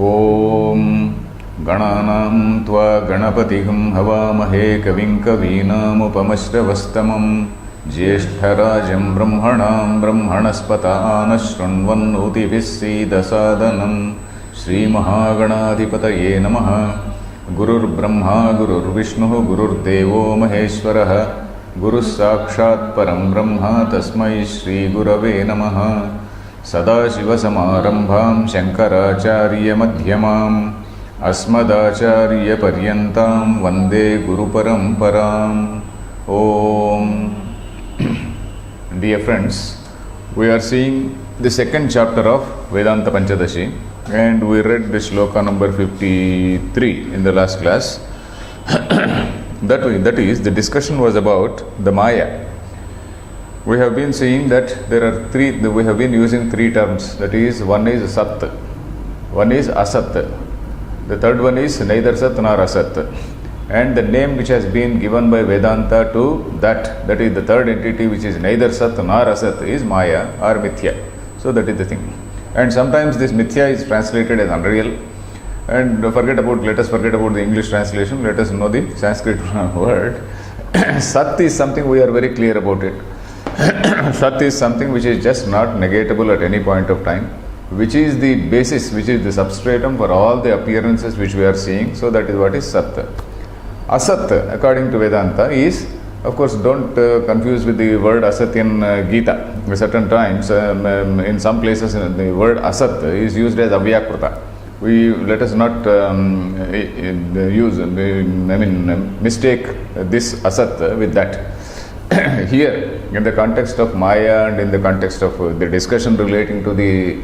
ॐ गणानां त्वा गणपतिं हवामहे कविं कवीनामुपमश्रवस्तमं ज्येष्ठराजं ब्रह्मणां ब्रह्मणस्पतानः शृण्वन्नोतिभिः सीदसादनं श्रीमहागणाधिपतये नमः। गुरुर्ब्रह्मा गुरुर्विष्णुः गुरुर्देवो महेश्वरः गुरुः साक्षात् परं ब्रह्म तस्मै श्रीगुरवे नमः। सदाशिवसमारम्भां शङ्कराचार्यमध्यमाम् अस्मदाचार्यपर्यन्तां वन्दे गुरुपरम्पराम्। Om. Dear friends, we are seeing the second chapter of Vedanta Panchadashi, and we read the shloka number 53 in the last class. that is, the discussion was about the Maya. We have been seeing that we have been using three terms. That is, one is Sat, one is Asat, the third one is neither Sat nor Asat. And the name which has been given by Vedanta to that is the third entity which is neither Sat nor Asat, is Maya or Mithya. So that is the thing. And sometimes this Mithya is translated as unreal. And let us forget about the English translation, let us know the Sanskrit word. Sat is something we are very clear about it. Sat is something which is just not negatable at any point of time, which is the basis, which is the substratum for all the appearances which we are seeing. So that is what is Sat. Asat, according to Vedanta, is, of course, don't confuse with the word Asat in Gita. At certain times, in some places, the word Asat is used as Avyakruta. Let us not mistake this Asat with that. Here, in the context of Maya and in the context of the discussion relating to the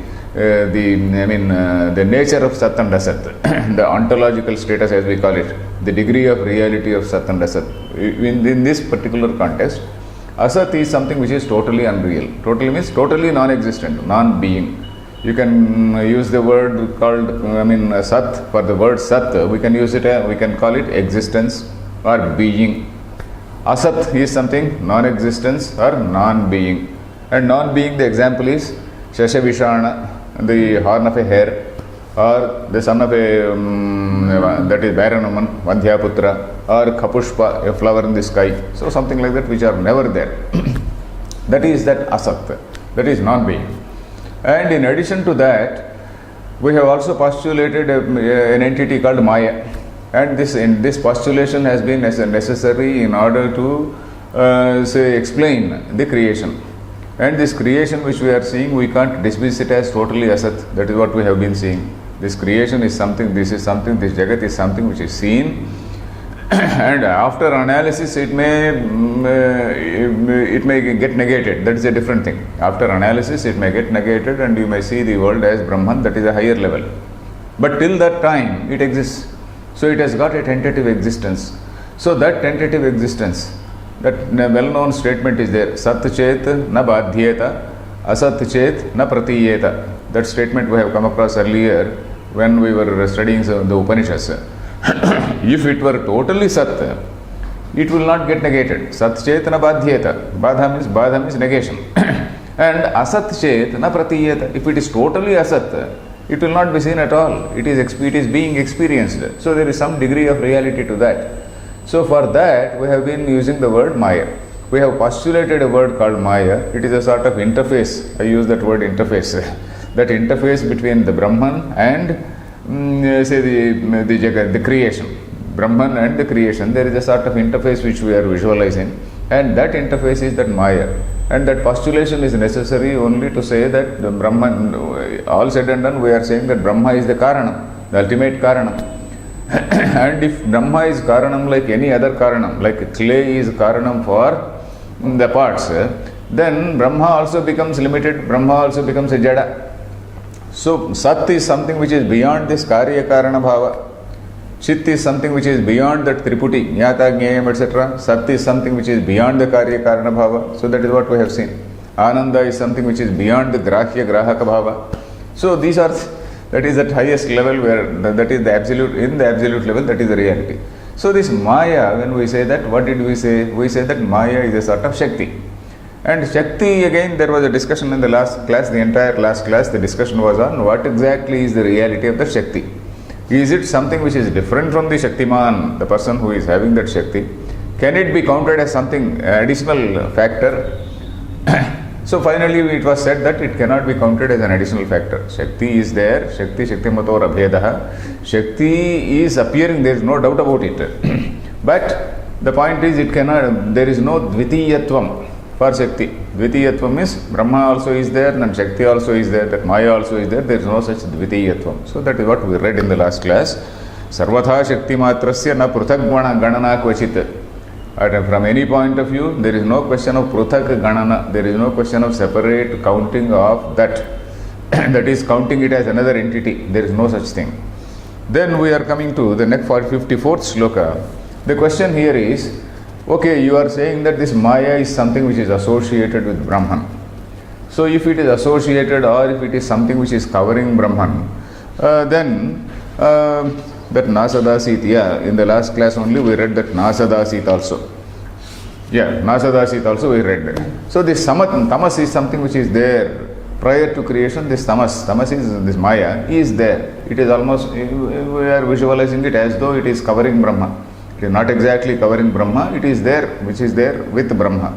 nature of Sat and Asat, the ontological status as we call it, the degree of reality of Sat and Asat. In this particular context, Asat is something which is totally unreal. Totally means totally non-existent, non-being. You can use the word called, Sat, for the word Sat, we can call it existence or being. Asat is something non-existence or non-being. And non-being, the example is Shashavishana, the horn of a hare, or the son of a, that is barren woman, Vandhyaputra, or Kapushpa, a flower in the sky. So something like that which are never there. That is that Asat, that is non-being. And in addition to that, we have also postulated an entity called Maya. And this postulation has been necessary in order to explain the creation. And this creation which we are seeing, we can't dismiss it as totally Asat. That is what we have been seeing. This creation is something, this Jagat is something which is seen. And after analysis, it may get negated. That is a different thing. After analysis, it may get negated and you may see the world as Brahman, that is a higher level. But till that time, it exists. So it has got a tentative existence. So that tentative existence, that well-known statement is there. Sat chet na badhyeta, asat chet na pratiyeta. That statement we have come across earlier when we were studying the Upanishads. If it were totally Sat, it will not get negated. Sat chet na badhyeta. Badha means negation. And asat chet na pratiyeta. If it is totally Asat, it will not be seen at all. It is being experienced. So there is some degree of reality to that. So for that, we have been using the word Maya. We have postulated a word called Maya. It is a sort of interface. I use that word interface. That interface between the Brahman and the creation. Brahman and the creation. There is a sort of interface which we are visualizing. And that interface is that Maya. And that postulation is necessary only to say that the Brahman, all said and done, we are saying that Brahma is the Karanam, the ultimate Karanam. And if Brahma is Karanam like any other Karanam, like clay is Karanam for the parts, then Brahma also becomes limited, Brahma also becomes a Jada. So Sat is something which is beyond this Karya Karana Bhava. Chit is something which is beyond that Triputi, Jnata, Jnayam, etc. Sat is something which is beyond the Karya Karana Bhava. So that is what we have seen. Ananda is something which is beyond the Grahya Grahaka Bhava. So these are, that is at highest level where, that is the absolute, in the absolute level, that is the reality. So this Maya, when we say that, what did we say? We say that Maya is a sort of Shakti. And Shakti, again, there was a discussion in the last class, the entire last class, the discussion was on what exactly is the reality of the Shakti. Is it something which is different from the Shaktiman, the person who is having that Shakti? Can it be counted as something additional factor? So finally it was said that it cannot be counted as an additional factor. Shakti is there, Shakti Shaktimator Abhedaha. Shakti is appearing, there is no doubt about it. But the point is, it cannot, there is no Dvitiyatvam for Shakti. Dvitiyatvam is Brahma also is there, and Shakti also is there, that Maya also is there, there is no such Dvitiyatvam. So that is what we read in the last class. Sarvatha Shakti Matrasya na Pruthak Ganana Kvachit. From any point of view, there is no question of Pruthak Ganana, there is no question of separate counting of that. That is, counting it as another entity, there is no such thing. Then we are coming to the next 54th sloka. The question here is, okay, you are saying that this Maya is something which is associated with Brahman. So if it is associated, or if it is something which is covering Brahman, then that Nasadasit, in the last class only we read that Nasadasit also. Nasadasit also we read. So this tamas is something which is there prior to creation. This tamas is, this Maya is there. It is almost, we are visualizing it as though it is covering Brahma. It is not exactly covering Brahma, it is there, which is there with Brahma.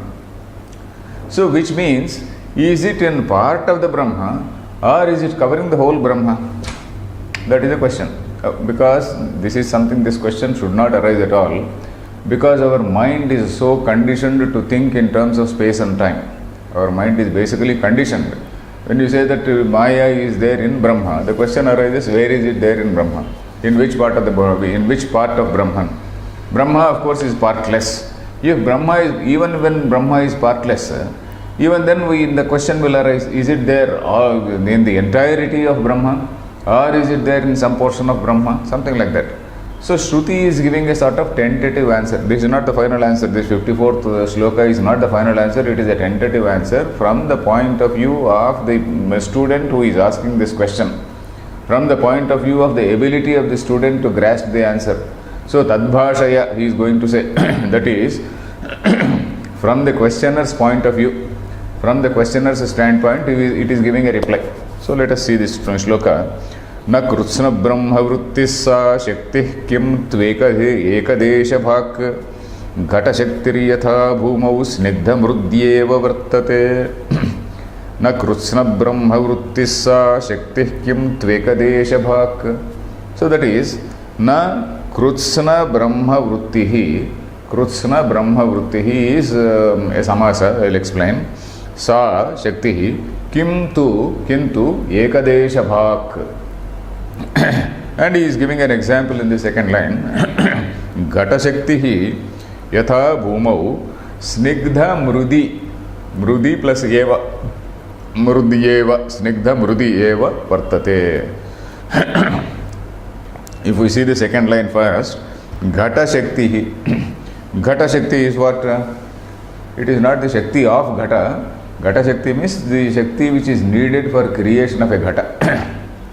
So which means, is it in part of the Brahma, or is it covering the whole Brahma? That is the question. Because this is something, this question should not arise at all, because our mind is so conditioned to think in terms of space and time. Our mind is basically conditioned. When you say that Maya is there in Brahma, the question arises, where is it there in Brahma? In which part of the Brahma? In which part of Brahman? Brahma, of course, is partless. If Brahma is, even when Brahma is partless, even then the question will arise, is it there in the entirety of Brahma, or is it there in some portion of Brahma? Something like that. So Shruti is giving a sort of tentative answer. This is not the final answer. This 54th sloka is not the final answer. It is a tentative answer from the point of view of the student who is asking this question, from the point of view of the ability of the student to grasp the answer. So Tadbhashaya, he is going to say, that is, from the questioner's point of view, from the questioner's standpoint, it is giving a reply. So let us see this from shloka. Na krutsna brahma vrittissa shakti kim tvekadhe ekadesha bhak ghata shaktiri yatha bhumau snigdha mrudyeva vartate. Na krutsna brahma vrittissa shakti kim tvekadesha bhak. So that is, na Krutsna Brahma Vrittihi. Krutsna Brahma Vrittihi is a samasa, I will explain. Sa Shaktihi Kintu Ekadesha Bhak. And he is giving an example in the second line. Ghata Shaktihi Yatha Bhumau Snigdha Mrudi. Mrudi plus Eva. Mrudyeva. Snigdha Mrudyeva Vartate. If we see the second line first, Ghata Shakti. Ghata Shakti is what? It is not the Shakti of Ghata. Ghata Shakti means the Shakti which is needed for creation of a Ghata.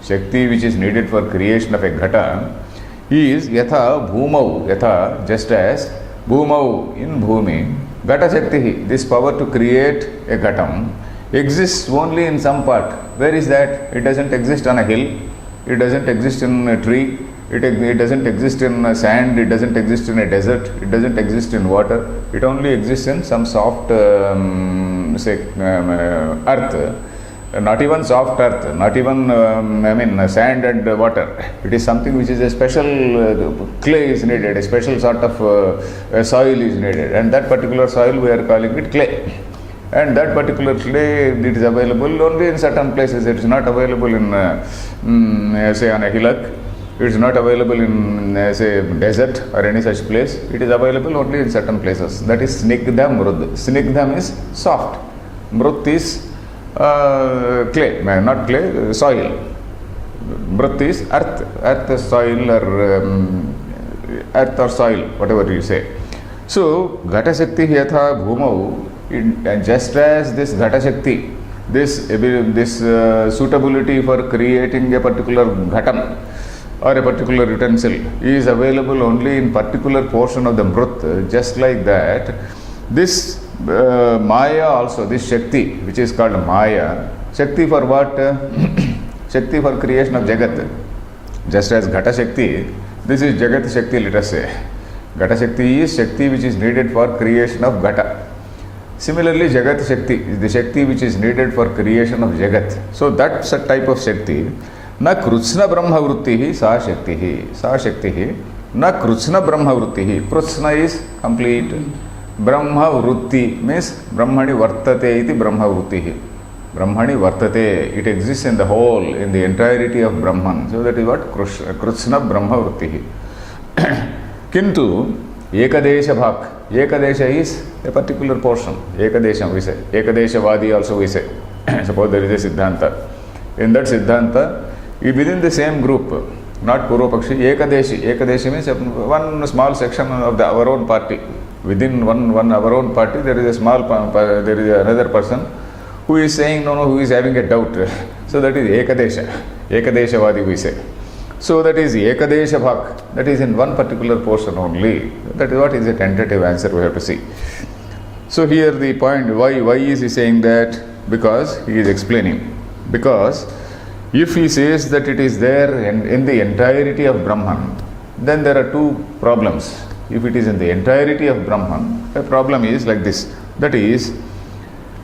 Shakti which is needed for creation of a Ghata is Yatha Bhumau. Yatha, just as Bhumau in Bhumi. Ghata Shakti, this power to create a Ghatam, exists only in some part. Where is that? It doesn't exist on a hill. It doesn't exist in a tree. It doesn't exist in sand, it doesn't exist in a desert, it doesn't exist in water. It only exists in some soft, earth. Not even soft earth, not even, sand and water. It is something which is a special clay is needed, a special sort of soil is needed. And that particular soil we are calling it clay. And that particular clay, it is available only in certain places. It is not available in, say, on a hillock. It is not available in, say, desert or any such place. It is available only in certain places. That is Snigdha Mrud. Snigdha means soft. Mrut is clay, not clay, soil. Mrut is earth, soil earth or soil, whatever you say. So, Ghata Shakti Yatha Bhumau, just as this Ghata Shakti, this suitability for creating a particular Ghatam, or a particular utensil is available only in particular portion of the Mrut, just like that, this Maya also, this Shakti, which is called Maya, Shakti for what? Shakti for creation of Jagat. Just as Ghata Shakti, this is Jagat Shakti, let us say. Ghata Shakti is Shakti which is needed for creation of Ghata. Similarly, Jagat Shakti is the Shakti which is needed for creation of Jagat. So that's a type of Shakti. Na Krutsna Brahma Vruttihi Sa Shaktihi. Sa Shaktihi. Na Krutsna Brahma Vruttihi. Krutsna is complete. Brahma Vrutti means Brahmani Vartate iti Brahma Vruttihi. Brahmani Vartate. It exists in the whole, in the entirety of Brahman. So that is what Krutsna Brahma Vruttihi. Kintu Ekadesha Bhak. Ekadesha is a particular portion. Ekadesham we say. Ekadeshavadi also we say. Suppose there is a Siddhanta. In that Siddhanta, within the same group, not Purvapakshi, Ekadeshi. Ekadeshi means one small section of our own party. Within one our own party, there is a small, there is another person who is saying no, who is having a doubt. So that is Ekadesha. Ekadeshavadi we say. So that is Ekadesha Bhak. That is in one particular portion only. That is what is a tentative answer we have to see. So here the point, why is he saying that? Because he is explaining. Because if he says that it is there in the entirety of Brahman, then there are two problems. If it is in the entirety of Brahman, the problem is like this. That is,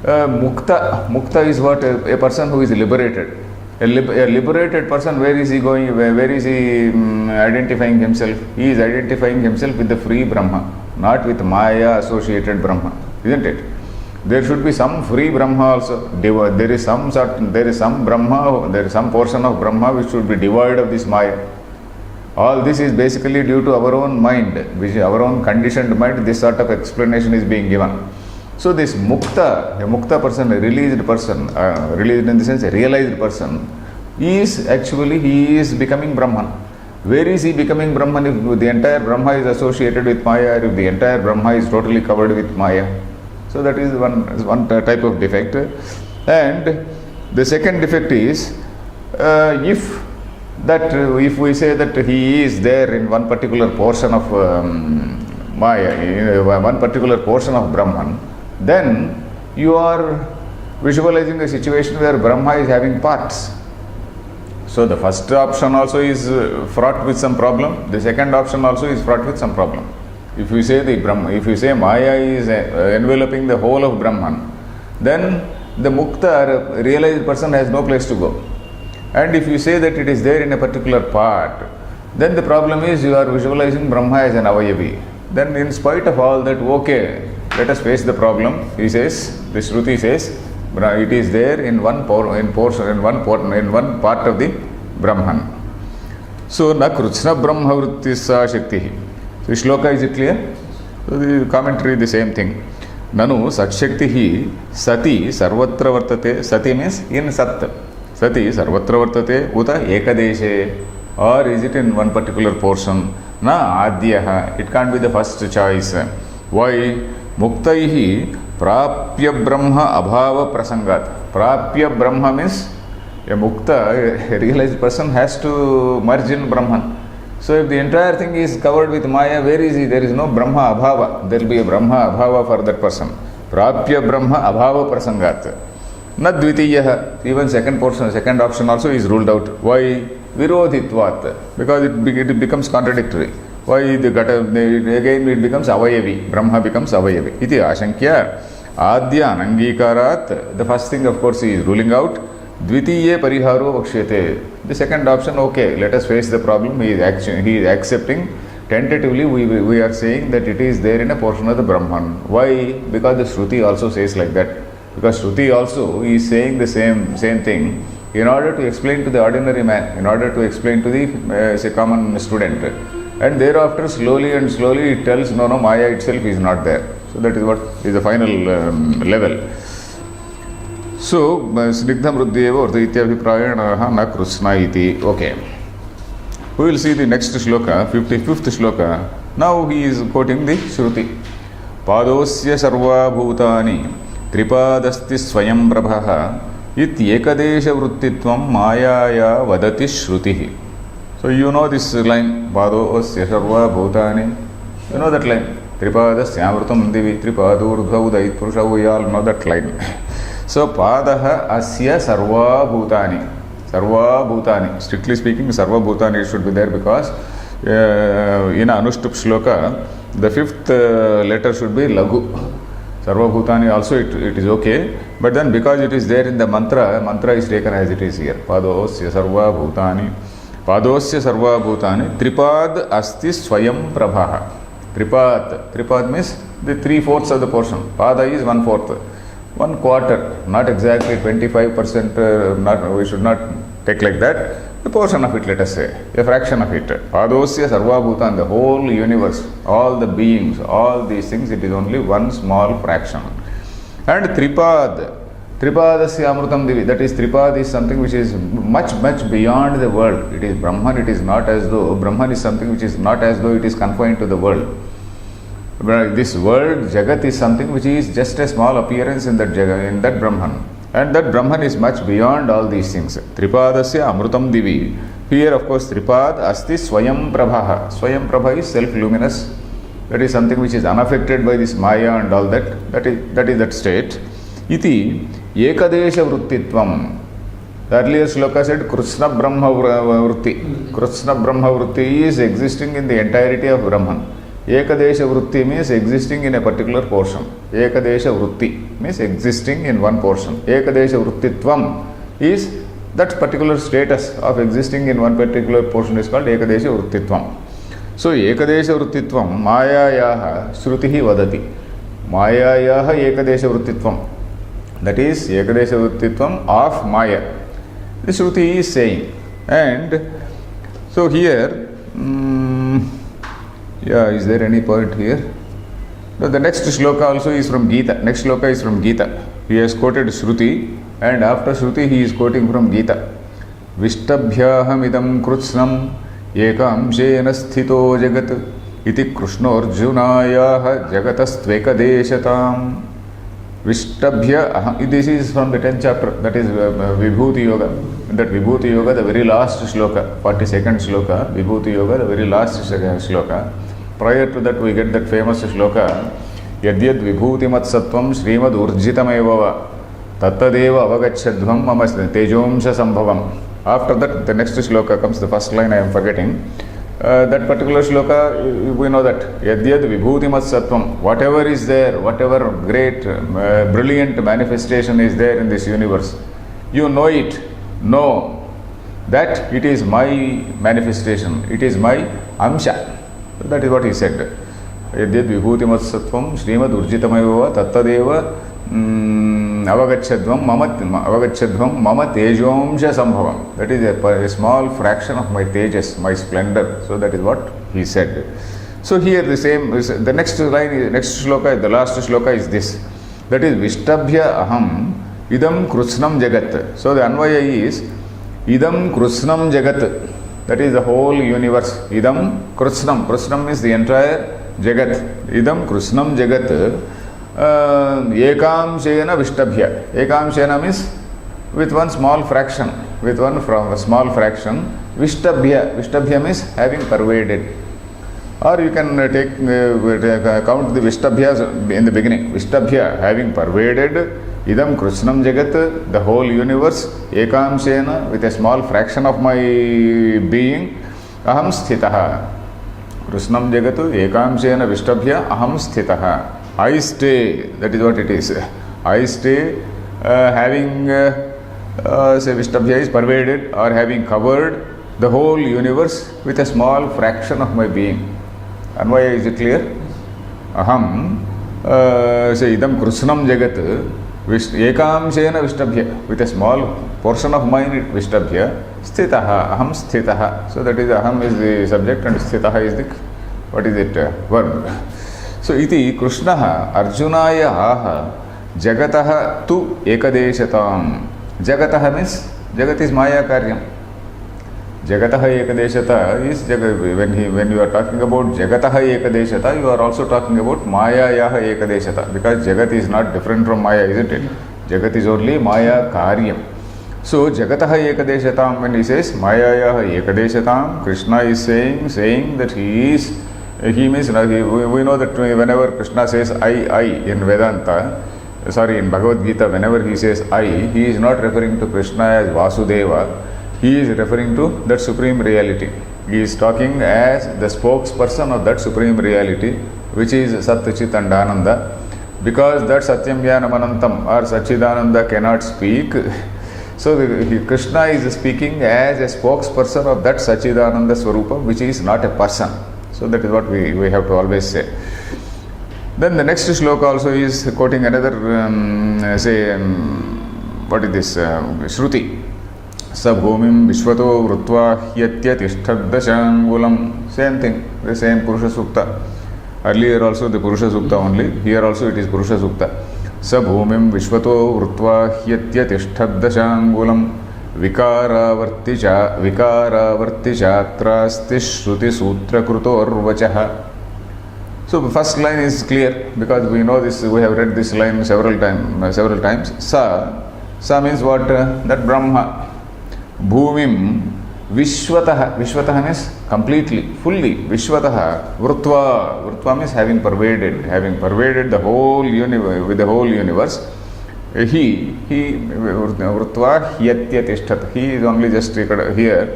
Mukta. Mukta is what? A person who is liberated. A liberated person, where is he going? Where is he identifying himself? He is identifying himself with the free Brahma, not with Maya associated Brahma, isn't it? There should be some free Brahma also. There is some Brahma, there is some portion of Brahma which should be devoid of this Maya. All this is basically due to our own mind, which is our own conditioned mind. This sort of explanation is being given. So this mukta, a mukta person, a released person, released in the sense a realized person, is actually, he is becoming Brahman. Where is he becoming Brahman if the entire Brahma is associated with Maya, if the entire Brahma is totally covered with Maya? So that is one type of defect. And the second defect is, if we say that he is there in one particular portion of Maya, one particular portion of Brahman, then you are visualizing a situation where Brahma is having parts. So the first option also is fraught with some problem. The second option also is fraught with some problem. If you say if you say Maya is enveloping the whole of Brahman, then the mukta, realized person, has no place to go. And if you say that it is there in a particular part, then the problem is you are visualizing Brahma as an avayavi. Then in spite of all that, okay, let us face the problem. He says, the Shruti says, it is there in one part of the Brahman. So, na krutsna brahma vrittisa shakti. So, shloka, is it clear? So, the commentary, the same thing. Nanu sat shakti sati sarvatra vartate. Sati means in sat. Sati sarvatra vartate uta ekadeshe. Or is it in one particular portion? Na adyaha. It can't be the first choice. Why? Muktaihi prapya brahma abhava prasangat. Prapya brahma means a mukta, a realized person, has to merge in Brahman. So if the entire thing is covered with Maya, where is he? There is no Brahma abhava. There will be a Brahma abhava for that person. Prapya brahma abhava prasangat. Na dvitiyaha. Even second portion, second option also is ruled out. Why? Virodhitvat. Because it becomes contradictory. Why again it becomes avayavi. Brahma becomes avayavi. Iti ashankya adya anangikarat. The first thing, of course, he is ruling out. Dvitiye pariharo vakshyate. The second option, okay, let us face the problem. He is accepting. Tentatively, we are saying that it is there in a portion of the Brahman. Why? Because the Shruti also says like that. Because Shruti also is saying the same thing in order to explain to the ordinary man, in order to explain to the common student. And thereafter, slowly it tells, no, Maya itself is not there. So that is what is the final level. So, snigdham ruddhyeva urdhaityaഭിprayana na krusna iti. Okay. We will see the next shloka, 55th shloka. Now he is quoting the Shruti. Padosya sarva bhutani tripadasti swayam prabhaha ityekadesha vrittitvam mayaya vadati shrutihi. So you know this line, Padosya sarva bhutani. You know that line. Tripadasya divi tripadurdhau udait purusha. We all know that line. So padaha asya sarva bhutani. Sarva bhutani. Strictly speaking, sarva bhutani should be there because in Anushtup shloka, the fifth letter should be lagu. Sarva bhutani also it is okay, but then because it is there in the mantra is taken as it is here. Padosya sarva bhutani. Padosya sarva bhutani. Tripad asti swayam prabha. Tripad means the 3/4 of the portion. Pada is 1/4. 1/4, not exactly 25%, we should not take like that. A portion of it, let us say, a fraction of it. Padosya sarva bhutan, the whole universe, all the beings, all these things, it is only one small fraction. And Tripadasya amrutam divi, that is, Tripad is something which is much beyond the world. It is Brahman, it is not as though, Brahman is something which is not as though it is confined to the world. This world, Jagat, is something which is just a small appearance in that Jagat, in that Brahman. And that Brahman is much beyond all these things. Tripadasya amrutam divi. Here, of course, Tripad asti swayam prabha. Swayam prabha is self-luminous. That is something which is unaffected by this Maya and all that. That is that state. Iti ekadesha vruttitvam. The earlier shloka said Krishna Brahma Vrutti. Krishna Brahma Vrutti is existing in the entirety of Brahman. Ekadesha Vrutti means existing in a particular portion. Ekadesha Vrutti means existing in one portion. Ekadesha Vruttitvam is that particular status of existing in one particular portion is called Ekadesha Vruttitvam. So Ekadesha Vruttitvam Mayayaha Shrutihi Vadati. Mayayaha Ekadesha Vruttitvam. That is Ekadesha Vruttitvam of Maya. The Shruti is saying. And so here, is there any point here? No, the next shloka also is from Gita. Next shloka is from Gita. He has quoted Shruti, and after Shruti he is quoting from Gita. Vishtabhyaham idam krutsnam ekamshena sthito jagat iti krishnorjunayaha jagatastvekadeshatam. Vishtabhya aham. This is from the 10th chapter. That is Vibhuti Yoga. That Vibhuti Yoga, the very last shloka, 42nd shloka, Vibhuti Yoga, the very last shloka. Prior to that, we get that famous shloka, Yadyad Vibhutimat Sattvam Srimad Urjitamevava Tattadeva Avagachadvam Mama Tejomsha Sambhavam. After that, the next shloka comes, the first line I am forgetting. That particular shloka, we know that Yadyad Vibhutimat Sattvam, whatever is there, whatever great, brilliant manifestation is there in this universe, you know it, know that it is my manifestation, it is my Amsha. That is what he said. Yadyad Vibhutimat Sattvam Srimad Urjitamayava Tattadeva Avagachadvam Mama Tejomsha Sambhavam. That is a small fraction of my tejas, my splendor. So that is what he said. So here the same, the next line, next shloka, the last shloka is this. That is Vishtabhya Aham Idam Krusnam Jagat. So the Anvaya is Idam Krusnam Jagat. That is the whole universe. Idam Krusnam. Krusnam is the entire Jagat. Idam Krusnam Jagat. Ekamshena Vishtabhya. Ekamshena means with one small fraction. With one from a small fraction. Vishtabhya. Vishtabhya means having pervaded. Or you can count the Vishtabhyas in the beginning. Vishtabhya, having pervaded. Idam Krishnam Jagat, the whole universe, Ekamshena, with a small fraction of my being, Aham Sthitaha. Krishnam Jagatu, Ekamshena Vishtabhya, Aham Sthitaha. I stay, that is what it is. I stay having, say Vishtabhya is pervaded or having covered the whole universe with a small fraction of my being. And why is it clear? Aham, say Idam Krishnam Jagat, Ekamshena Vishtabhya, with a small portion of mine, Vishtabhya, Sthitaha, Aham Sthitaha. So that is, Aham is the subject and Sthitaha is the, what is it, verb. So iti Krishnaha Arjunaya aha Jagataha tu Ekadeshatam. Jagataha means, Jagat is Maya Karyam. Jagataha Ekadeshata is, when you are talking about Jagataha Ekadeshata, you are also talking about Maya Yaha Ekadeshata, because Jagat is not different from Maya, isn't it? Jagat is only Maya Karyam. So Jagataha Ekadeshatam, when he says Maya Yaha Ekadeshatam, Krishna is saying that he is He means, we know that whenever Krishna says I in Vedanta, in Bhagavad Gita, whenever he says I, he is not referring to Krishna as Vasudeva, he is referring to that supreme reality. He is talking as the spokesperson of that supreme reality, which is Sat Chit and Ananda. Because that Satyam Jnanam Anantam or Sachidananda cannot speak, so Krishna is speaking as a spokesperson of that Sachidananda Swarupa, which is not a person. So that is what we have to always say. Then the next shloka also is quoting another, what is this? Shruti. Sa bhumim vishvato vrutva hyatya tishtadashangulam. Same thing, the same Purusha Sukta. Earlier also the Purusha Sukta only, here also it is Purusha Sukta. Sa bhumim vishvato vrutva hyatya tishtadashangulam vikaravarti chatrasti shruti sutra krutor vachaha. So the first line is clear because we know this, we have read this line several times. Sa means what? That Brahma. Bhumim Vishwataha means completely, fully. Vishwataha Vrutva means having pervaded the whole universe, with the whole universe. He Vrutva Hyatya Tishtat. He is only just here.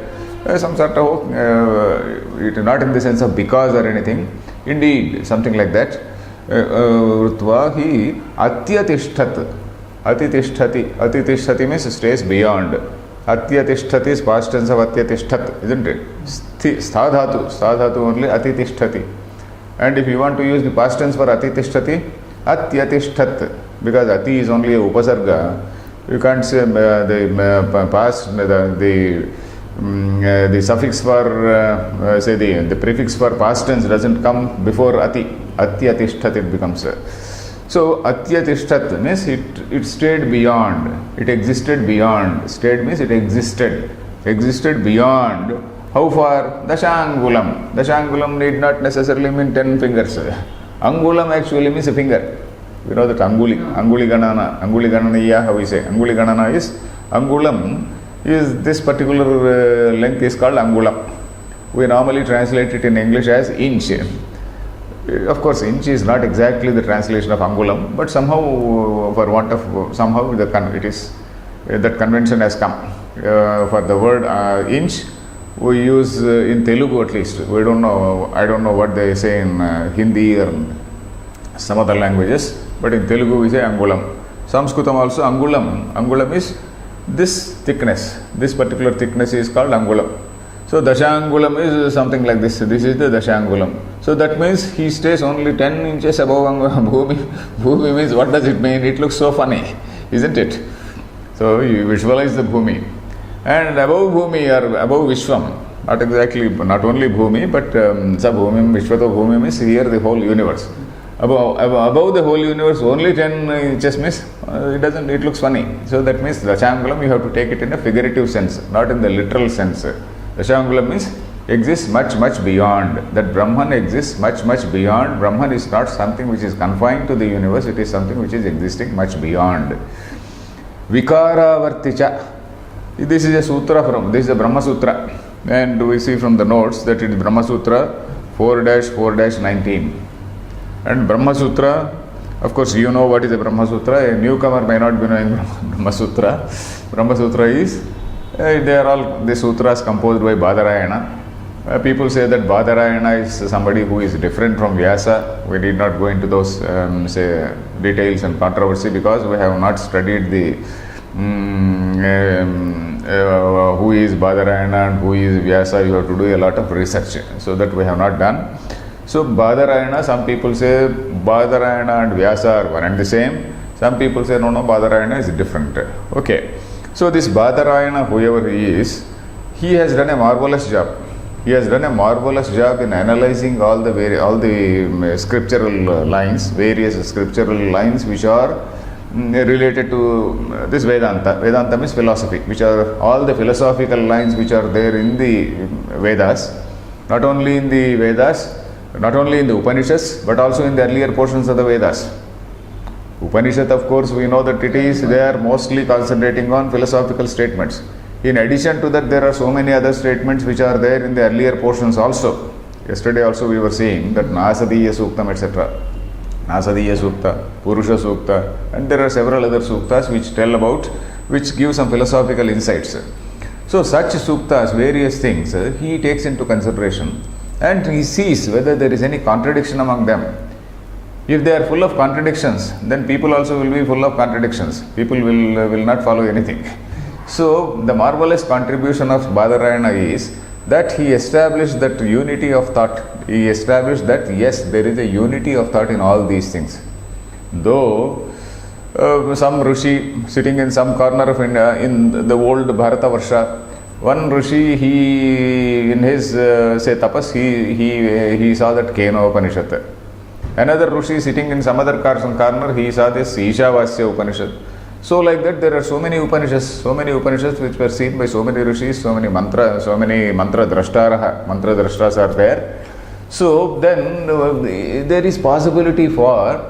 Some sort of, not in the sense of because or anything. Indeed, something like that. Vrutva He Atya Tishtat. Ati means stays beyond. Atyatishthati is past tense of atyatishtat, isn't it? Stadhatu only atitishthati. And if you want to use the past tense for atitishthati, atyatishtat, because ati is only a upasarga, you can't say the suffix for, say the prefix for past tense doesn't come before ati. Atyatishtat it becomes. So, atyatishtat means it stayed beyond, it existed beyond. Stayed means it existed beyond. How far? Dashangulam. Dashangulam need not necessarily mean 10 fingers. Angulam actually means a finger. We know that Anguli Gananaya, how we say. Anguli Ganana is, Angulam is this particular length is called Angulam. We normally translate it in English as inch. Of course, inch is not exactly the translation of angulam, but somehow, for want of somehow, it is that convention has come. For the word inch, we use in Telugu at least. We don't know. I don't know what they say in Hindi or some other languages, but in Telugu we say angulam. Sanskritam also angulam. Angulam is this thickness. This particular thickness is called angulam. So Dashangulam is something like this. This is the Dashangulam. So that means he stays only 10 inches above Bhumi. Bhumi means, what does it mean? It looks so funny, isn't it? So you visualize the Bhumi. And above Bhumi or above Vishwam, not only Bhumi, but Sabhumim, Vishwato Bhumi means here the whole universe. Above the whole universe, only 10 inches means it looks funny. So that means Dashangulam, you have to take it in a figurative sense, not in the literal sense. Dashangulam means exists much, much beyond. That Brahman exists much, much beyond. Brahman is not something which is confined to the universe, it is something which is existing much beyond. Vikaravarticha. This is a sutra this is a Brahma Sutra. And we see from the notes that it is Brahma Sutra 4-4-19. And Brahma Sutra, of course you know what is a Brahma Sutra. A newcomer may not be knowing Brahma Sutra. Brahma Sutra is, they are all the sutras composed by Badarayana. People say that Badarayana is somebody who is different from Vyasa. We need not go into those details and controversy because we have not studied the who is Badarayana and who is Vyasa. You have to do a lot of research. So that we have not done. So Badarayana, some people say Badarayana and Vyasa are one and the same. Some people say no, Badarayana is different. Okay. So this Badarayana, whoever he is, he has done a marvelous job. He has done a marvelous job in analyzing all the scriptural lines, various scriptural lines which are related to this Vedanta. Vedanta means philosophy, which are all the philosophical lines which are there in the Vedas, not only in the Vedas, not only in the Upanishads, but also in the earlier portions of the Vedas. Upanishad, of course, we know that they are mostly concentrating on philosophical statements. In addition to that, there are so many other statements which are there in the earlier portions also. Yesterday also we were seeing that Nasadiya Suktam, etc. Nasadiya Sukta, Purusha Sukta, and there are several other Suktas which give some philosophical insights. So such Suktas, various things, he takes into consideration and he sees whether there is any contradiction among them. If they are full of contradictions, then people also will be full of contradictions. People will not follow anything. So the marvelous contribution of Badarayana is that he established that unity of thought. He established that yes, there is a unity of thought in all these things. Though some Rishi sitting in some corner of India in the old Bharata Varsha, one Rishi, he in his say tapas, he saw that Kena Upanishad. Another Rishi sitting in some other corner, he saw this Ishavasya Upanishad. So like that, there are so many Upanishads which were seen by so many Rishis, so many mantra drashtas are there. So then there is possibility for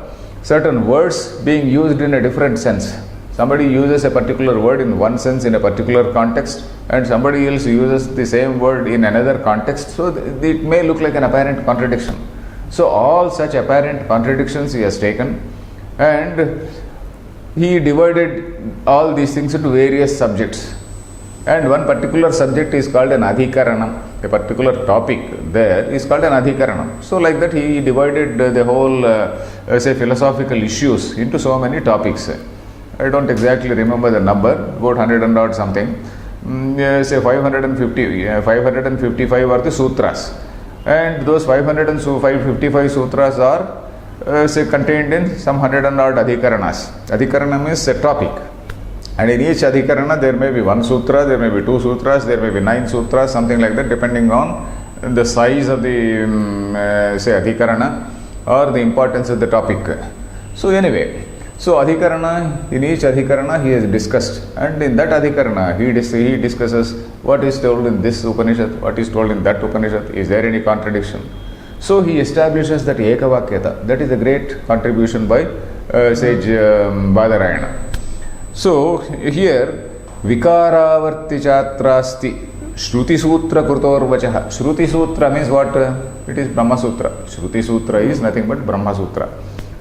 certain words being used in a different sense. Somebody uses a particular word in one sense in a particular context, and somebody else uses the same word in another context. So it may look like an apparent contradiction. So all such apparent contradictions he has taken, and he divided all these things into various subjects. And one particular subject is called an Adhikaranam. A particular topic there is called an Adhikaranam. So like that he divided the whole say philosophical issues into so many topics. I don't exactly remember the number, about 100 and odd something. Say 555 are the sutras. And those 555 sutras are say contained in some 100 and odd adhikaranas. Adhikaranam is a topic, and in each adhikarana there may be one sutra, there may be two sutras, there may be 9 sutras, something like that, depending on the size of the say adhikarana or the importance of the topic. So anyway, so adhikarana, in each adhikarana he has discussed, and in that adhikarana he discusses what is told in this Upanishad, what is told in that Upanishad, is there any contradiction. So he establishes that Ekavakyata. That is a great contribution by sage Badarayana. So here Vikaravarti Chatrasti Shruti Sutra Krutor Vachaha. Shruti Sutra means what? It is Brahma Sutra. Shruti Sutra is nothing but Brahma Sutra.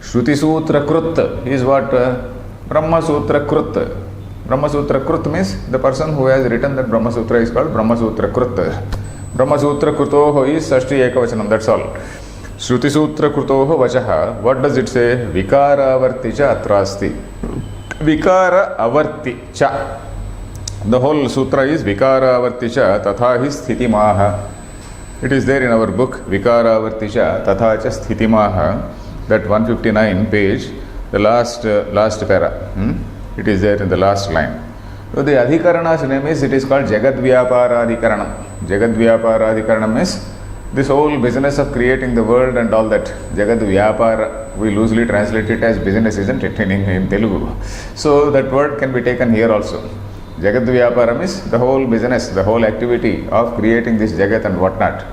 Shruti Sutra Krut is what? Brahma Sutra Krut. Brahma Sutra Krut means the person who has written that Brahma Sutra is called Brahma Sutra Krut. Brahma Sutra Krutoho is Sashti Ekavachanam, that's all. Shruti Sutra Krutoho Vachaha, what does it say? Vikara Avarti Cha Atrasti. Vikara Avarti Cha. The whole sutra is Vikara Avarti Cha Tatha hi Sthiti Maha. It is there in our book, Vikara Avarti Cha Tatha cha Sthiti Maha, that 159 page, the last para. It is there in the last line. So the Adhikarana's name is, it is called Jagadvyaparadhikaranam. Jagadvyaparadhikaranam is this whole business of creating the world and all that. Jagadvyapara, we loosely translate it as business, isn't it, in Telugu. So that word can be taken here also. Jagadvyaparam is the whole business, the whole activity of creating this Jagat and whatnot.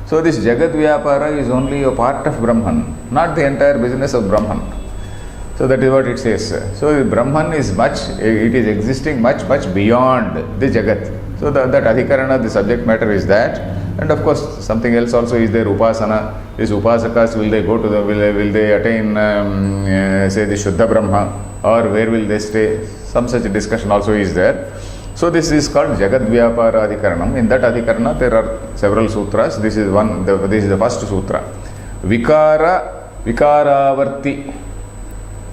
So this Jagadvyapara is only a part of Brahman, not the entire business of Brahman. So that is what it says. So Brahman is it is existing much beyond the Jagat. So that Adhikarana, the subject matter is that. And of course something else also is there, Upasana. These Upasakas, will they attain say the Shuddha Brahma, or where will they stay? Some such discussion also is there. So this is called Jagadvyapara Adhikaranam. In that Adhikarana there are several sutras. This is the first sutra. Vikaravarti.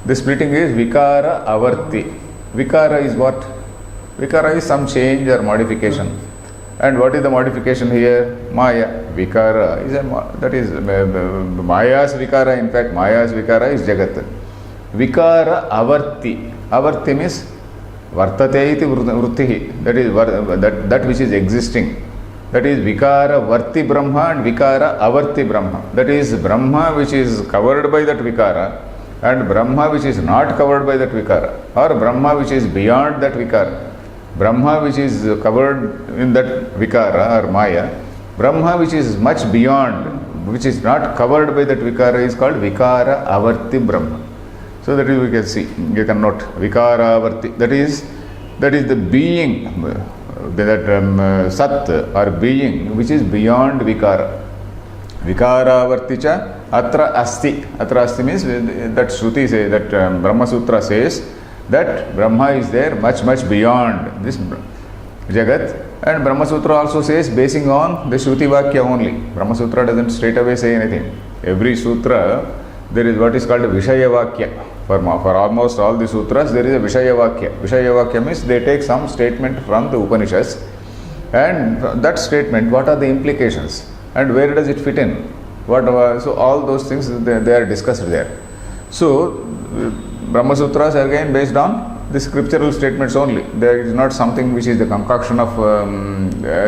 The splitting is Vikara Avarti. Vikara is what? Vikara is some change or modification. And what is the modification here? Maya. Vikara is Maya's Vikara. In fact, Maya's Vikara is Jagat. Vikara Avarti. Avarti means Vartate iti vruttihi. That is that which is existing. That is Vikara Varti Brahma and Vikara Avarti Brahma. That is Brahma which is covered by that Vikara, and Brahma which is not covered by that Vikara, or Brahma which is beyond that Vikara. Brahma which is covered in that Vikara or Maya, Brahma which is much beyond, which is not covered by that Vikara, is called Vikara Avarti Brahma. So that is, we can see, you can note Vikara Avarti. That is the being, that Sat or being which is beyond Vikara. Vikaravarticha atra asti. Atra asti means that Shruti says, that Brahma Sutra says that Brahma is there much, much beyond this Jagat. And Brahma Sutra also says basing on the Shruti Vakya only. Brahma Sutra doesn't straight away say anything. Every sutra, there is what is called a Vishaya Vakya. For almost all the sutras, there is a Vishaya Vakya. Vishaya Vakya means they take some statement from the Upanishads, and that statement, what are the implications and where does it fit in? So all those things, they are discussed there. So Brahma Sutras are again based on the scriptural statements only. There is not something which is the concoction of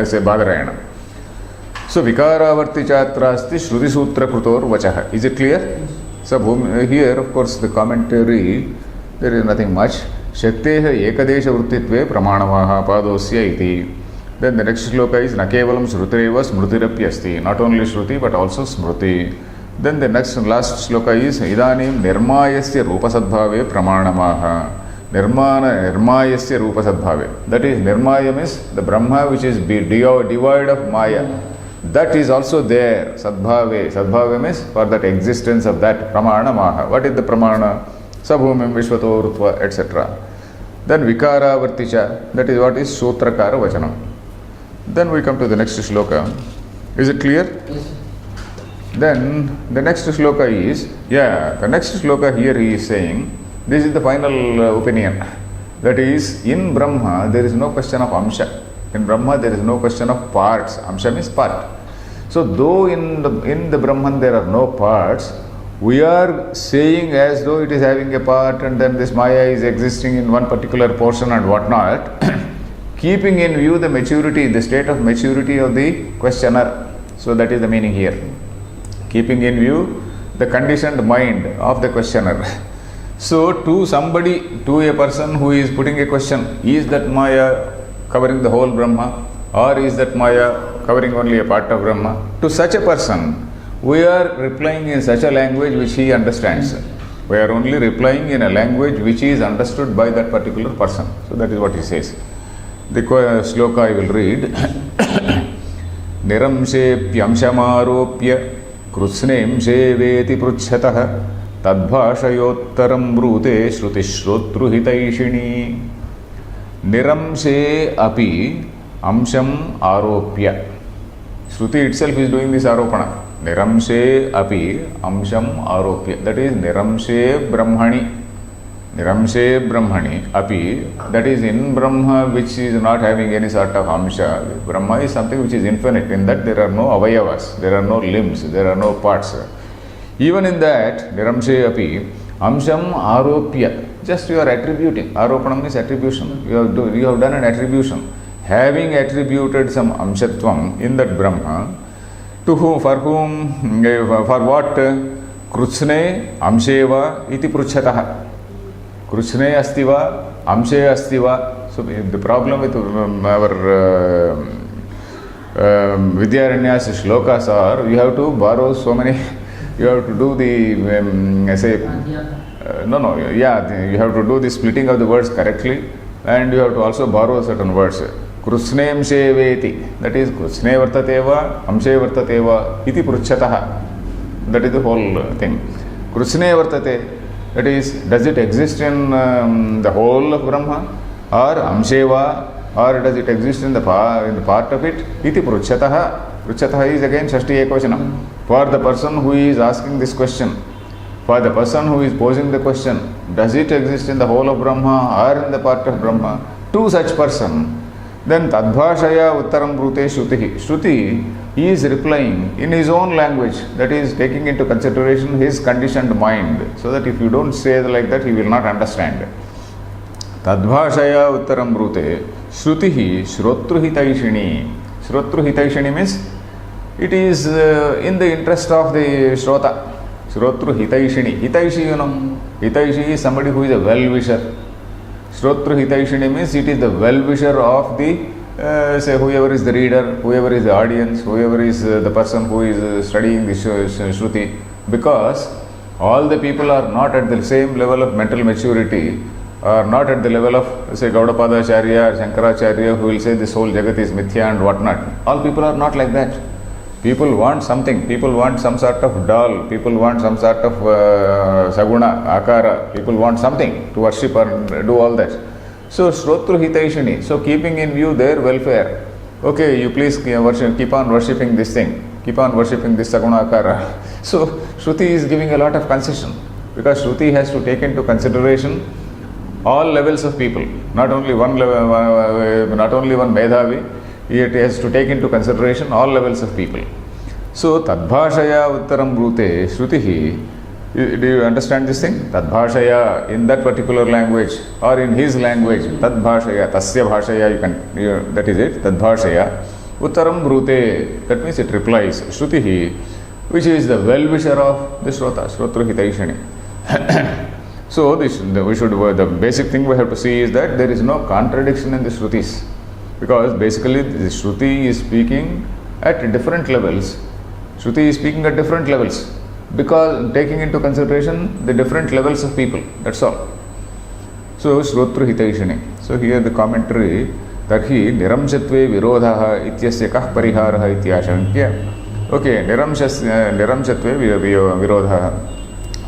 say Badarayana. So Vikaravarti Chatra asti Shruti Sutra Krutor Vachaha. Is it clear? So here, of course, the commentary, there is nothing much. Shakteha Ekadesha Vruttitve Pramanavaha Padosya iti. Then the next shloka is Nakevalam Shrutireva Smrutirapya asti. Not only Shruti but also Smruti. Then the last shloka is Idanim Nirmayasya Rupasadbhave Pramanamaha. Nirmayasya Rupasadbhave. That is, Nirmayam is the Brahma which is devoid of Maya. That is also there, Sadbhave. Sadbhave means for that existence of that Pramana Maha. What is the Pramana? Sabhumim Vishvato Rutva, etc. Then Vikara Varticha, that is what is Sutrakara Vachanam. Then we come to the next shloka. Is it clear? Yes. Then the next shloka is, the next shloka here he is saying, this is the final opinion. That is, in Brahma there is no question of Amsha. In Brahma there is no question of parts. Amsha means part. So though in the Brahman there are no parts, we are saying as though it is having a part and then this Maya is existing in one particular portion and whatnot, keeping in view the maturity, the state of maturity of the questioner. So that is the meaning here. Keeping in view the conditioned mind of the questioner. So to a person who is putting a question, is that Maya covering the whole Brahma, or is that Maya covering only a part of Brahma? To such a person, we are replying in such a language which he understands. We are only replying in a language which is understood by that particular person. So that is what he says. The shloka I will read. Niramshe pyamshamaropya krusnem sheveti pruchhataha tadbhashayottaram brute shruti shrotru hitaishini. Niramshe api amsham aropya. Shruti itself is doing this aropana. Niramshe api amsham aropya. That is Niramshe Brahmani. Niramshe Brahmani api. That is in Brahma which is not having any sort of amsha. Brahma is something which is infinite. In that there are no avayavas, there are no limbs, there are no parts. Even in that, Niramshe api amsham aropya. Just you are attributing. Aropanam means attribution. You have done an attribution. Having attributed some amshatvam in that Brahma, to whom, for what? Krutsne amsheva iti pruchhataha. Krutsne astiva, amshe astiva. So the problem with our Vidyaranya's shlokas are, you have to borrow so many, you have to do the, you have to do the splitting of the words correctly, and you have to also borrow certain words. Krusne amshe veti, that is Krusne vartateva, amshe vartateva, iti pruchhataha. That is the whole thing. Krusne vartate, that is, does it exist in the whole of Brahma, or amsheva, or does it exist in the part of it? Iti pruchhataha. Pruchhataha is again Shashti Ekvachanam. For the person who is asking this question, for the person who is posing the question, does it exist in the whole of Brahma or in the part of Brahma? To such person, then Tadbhashaya Uttaram Brute Shrutihi. Shruti is replying in his own language, that is taking into consideration his conditioned mind, so that if you don't say like that, he will not understand. Tadbhashaya Uttaram Brute Shrutihi Shrotruhitaishini. Shrotruhitaishini means it is in the interest of the Shrota. Shrotru Hitaishini. Hitaishi, you know. Hitaishi is somebody who is a well-wisher. Shrotru Hitaishini means it is the well-wisher of the, say, whoever is the reader, whoever is the audience, whoever is the person who is studying the Shruti. Because all the people are not at the same level of mental maturity, are not at the level of, say, Gaudapada Acharya or Shankaracharya, who will say this whole Jagat is Mithya and whatnot. All people are not like that. People want something. People want some sort of doll. People want some sort of saguna, akara. People want something to worship or do all that. So, Shrotru Hitaishini. So, keeping in view their welfare. Okay, you please keep on worshipping this thing. Keep on worshipping this saguna, akara. So, Shruti is giving a lot of concession. Because Shruti has to take into consideration all levels of people. Not only one level, not only one Medhavi. It has to take into consideration all levels of people. So, Tadbhashaya Uttaram Brute Shrutihi. Do you understand this thing? Tadbhashaya, in that particular language or in his language, Tadbhashaya, Tasya Bhashaya, that is it, Tadbhashaya. Uttaram Brute, that means it replies. Shrutihi, which is the well-wisher of the Shrota, Shrotru Hitaishani. So, the basic thing we have to see is that there is no contradiction in the Shrutis. Because basically the Shruti is speaking at different levels. Shruti is speaking at different levels because taking into consideration the different levels of people. That's all. So Shrotru Hitaishani. So here the commentary that he Niramshatve Virodhaha Ityasya Kah Pariharaha Ityashankya. Okay, Niramshatve Virodhaha.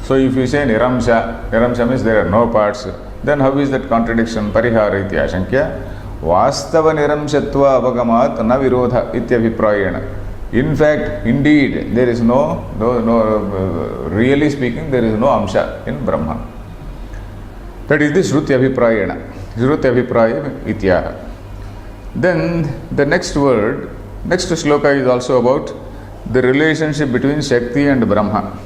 So if you say Niramsha means there are no parts, then how is that contradiction? Parihara Ityashankya. Vastava niramshatva avagamat na virodha ityabhiprayena. In fact, indeed, there is no, really speaking, there is no amsha in Brahman. That is the Shruti Abhiprayena. Shruti Abhipraya ityaha. Then the next word, next shloka is also about the relationship between Shakti and Brahma.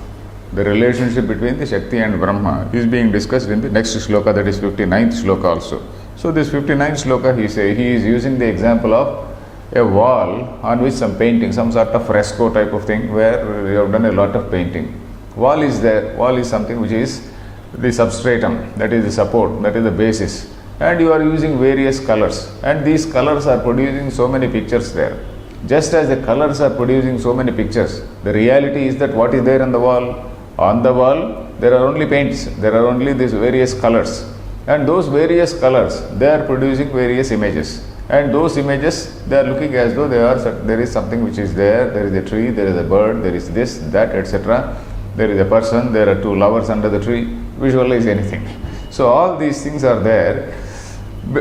The relationship between the Shakti and Brahma is being discussed in the next shloka, that is 59th shloka also. So this 59th shloka, he is using the example of a wall on which some painting, some sort of fresco type of thing where you have done a lot of painting. Wall is there. Wall is something which is the substratum, that is the support, that is the basis. And you are using various colors. And these colors are producing so many pictures there. Just as the colors are producing so many pictures, the reality is that what is there on the wall? On the wall, there are only paints. There are only these various colors. And those various colors, they are producing various images. And those images, they are looking as though there is something which is there. There is a tree, there is a bird, there is this, that, etc. There is a person, there are two lovers under the tree. Visualize anything. So all these things are there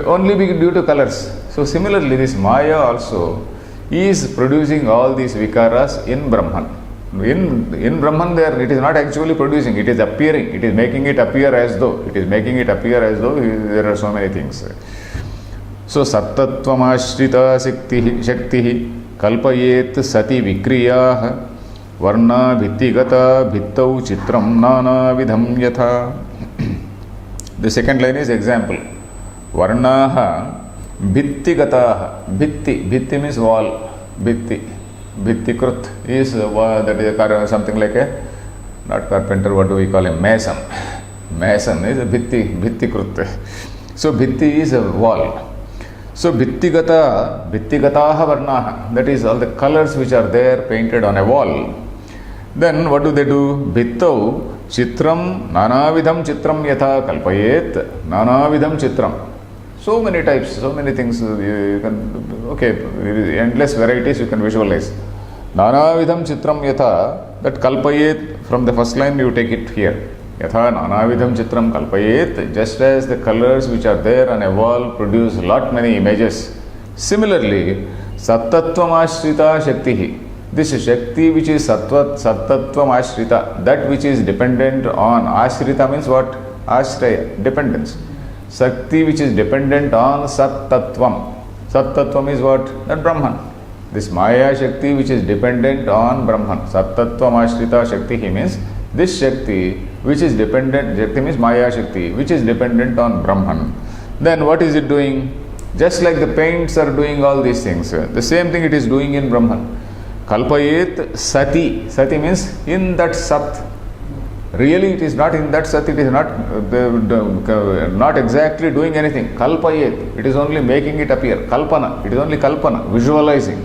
only due to colors. So similarly, this Maya also is producing all these vikaras in Brahman. In Brahman it is not actually producing, it is appearing, it is making it appear as though, there are so many things. So Sattatvamashtrita Shaktihi Kalpayet Sati Vikriyah Varna Bhittigata Bhittau Chitram Nana Vidham Yatha. The second line is example. Varnaha Bhittigataha. Bhitti means wall. Bhittikrut is that is something like a, not carpenter, what do we call him? Mason. Mason is a bhittikrut. So bhitti is a wall. So bhittigataha varnaha, that is all the colors which are there painted on a wall. Then what do? Bhittau chitram nanavidham chitram yatha kalpayet nanavidham chitram. So many types, so many things you can, okay, endless varieties you can visualize. Nanavidham chitram yatha, that kalpayet, from the first line you take it here. Yatha nanavidham chitram kalpayet, just as the colors which are there on a wall produce lot many images. Similarly, sattattvam ashrita shaktihi. This Shakti which is sattattvam ashrita, that which is dependent on, ashrita means what? Ashraya, dependence. Shakti which is dependent on Sattattvam. Sattattvam is what? That Brahman. This Maya Shakti which is dependent on Brahman. Sattattvam Ashrita Shakti means this Shakti which is dependent, Shakti means Maya Shakti, which is dependent on Brahman. Then what is it doing? Just like the paints are doing all these things, the same thing it is doing in Brahman. Kalpayet Sati. Sati means in that Sat. Really, it is not in that Sat, it is not exactly doing anything. Kalpayet, it is only making it appear. Kalpana, it is only kalpana, visualizing.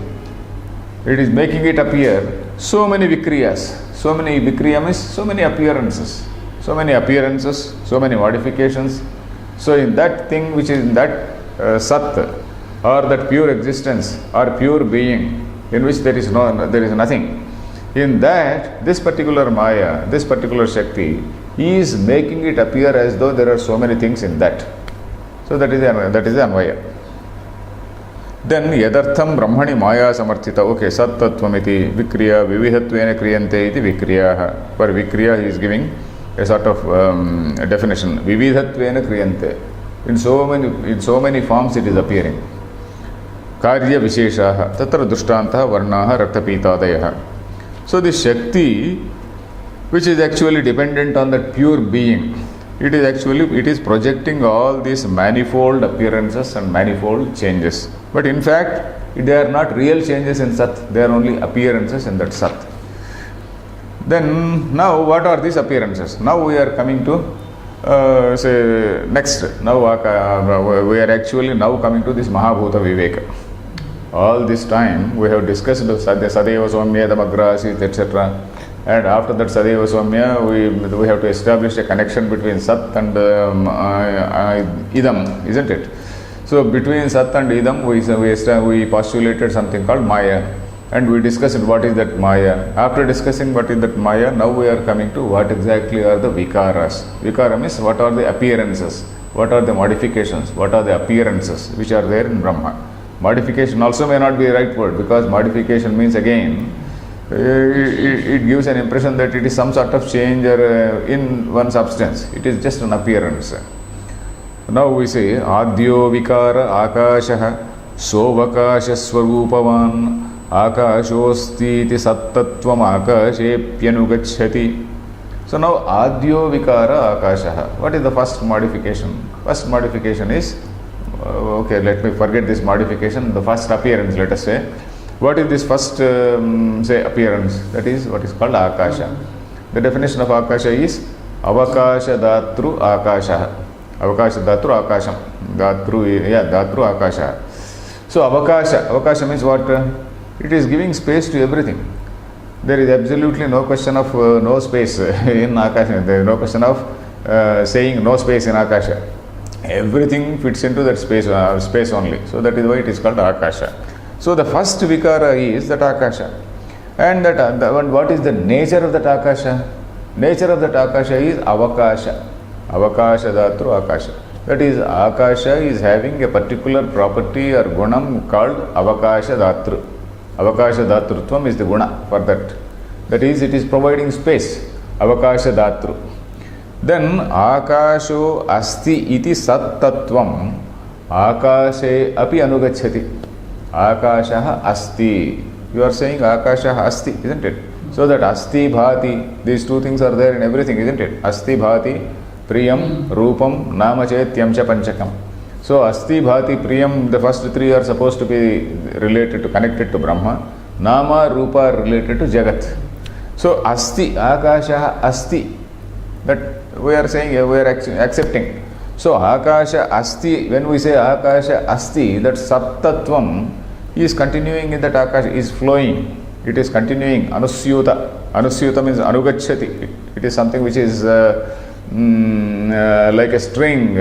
It is making it appear. So many vikriyas. So many vikriya means so many appearances. So many appearances, so many modifications. So in that thing which is in that Sat, or that pure existence, or pure being, in which there is nothing. In that, this particular Maya, this particular Shakti is making it appear as though there are so many things in that. So that is the Anvaya. Then yadartham brahmani maya samarthita. Okay, sat tattvamiti vikriya vivihatvena kriyante iti vikriyaha. For vikriya he is giving a sort of definition. Vivihatvena kriyante. In so many forms it is appearing. Karya visheshaha. Tatra dushtantah varnaha raktapitadayaha. So this Shakti, which is actually dependent on that pure being, it is projecting all these manifold appearances and manifold changes. But in fact, they are not real changes in Sat, they are only appearances in that Sat. Then now what are these appearances? Now we are coming to next. Now we are actually now coming to this Mahabhuta Viveka. All this time we have discussed Sadeva Swamya, Damagrasit, etc. And after that Sadeva Swamya, we have to establish a connection between Sat and Idam, isn't it? So between Sat and Idam, we postulated something called Maya. And we discussed what is that Maya. After discussing what is that Maya, now we are coming to what exactly are the Vikaras. Vikara means what are the appearances, what are the modifications, what are the appearances which are there in Brahma. Modification also may not be the right word, because modification means again, it gives an impression that it is some sort of change in one substance. It is just an appearance. Now we say Adyo Vikara Akashaha Sovakasha Swarupavan Akashosti Sattatvam Akashepyanugachati. So now Adyo Vikara Akashaha. What is the first modification? First modification is, okay, let me forget this modification, the first appearance, let us say. What is this first appearance? That is what is called Akasha. The definition of Akasha is Avakasha Datru Akasha. Avakasha Datru Akasham. Datru Akasha. So Avakasha means what? It is giving space to everything. There is absolutely no question of no space in Akasha. There is no question of saying no space in Akasha. Everything fits into that space only. So that is why it is called Akasha. So the first Vikara is that Akasha. And what is the nature of that Akasha? Nature of that Akasha is Avakasha. Avakasha Datru Akasha. That is, Akasha is having a particular property or gunam called Avakasha Datru. Avakasha Datrutvam is the guna for that. That is, it is providing space. Avakasha Datru. Then Akasho Asti iti Sattattvam Akashe api anugachati. Akashaha Asti. You are saying Akashaha Asti, isn't it? So that Asti Bhati, these two things are there in everything, isn't it? Asti Bhati, Priyam, Rupam, Namachetyam cha Panchakam. So Asti Bhati, Priyam, the first three are supposed to be connected to Brahma. Nama, Rupa are related to Jagat. So Asti, Akashaha Asti. That we are saying, we are accepting. So Akasha Asti, when we say Akasha Asti, that Sattattvam is continuing in that Akasha, is flowing. It is continuing. Anusyuta. Anusyuta means Anugachati. It is something which is like a string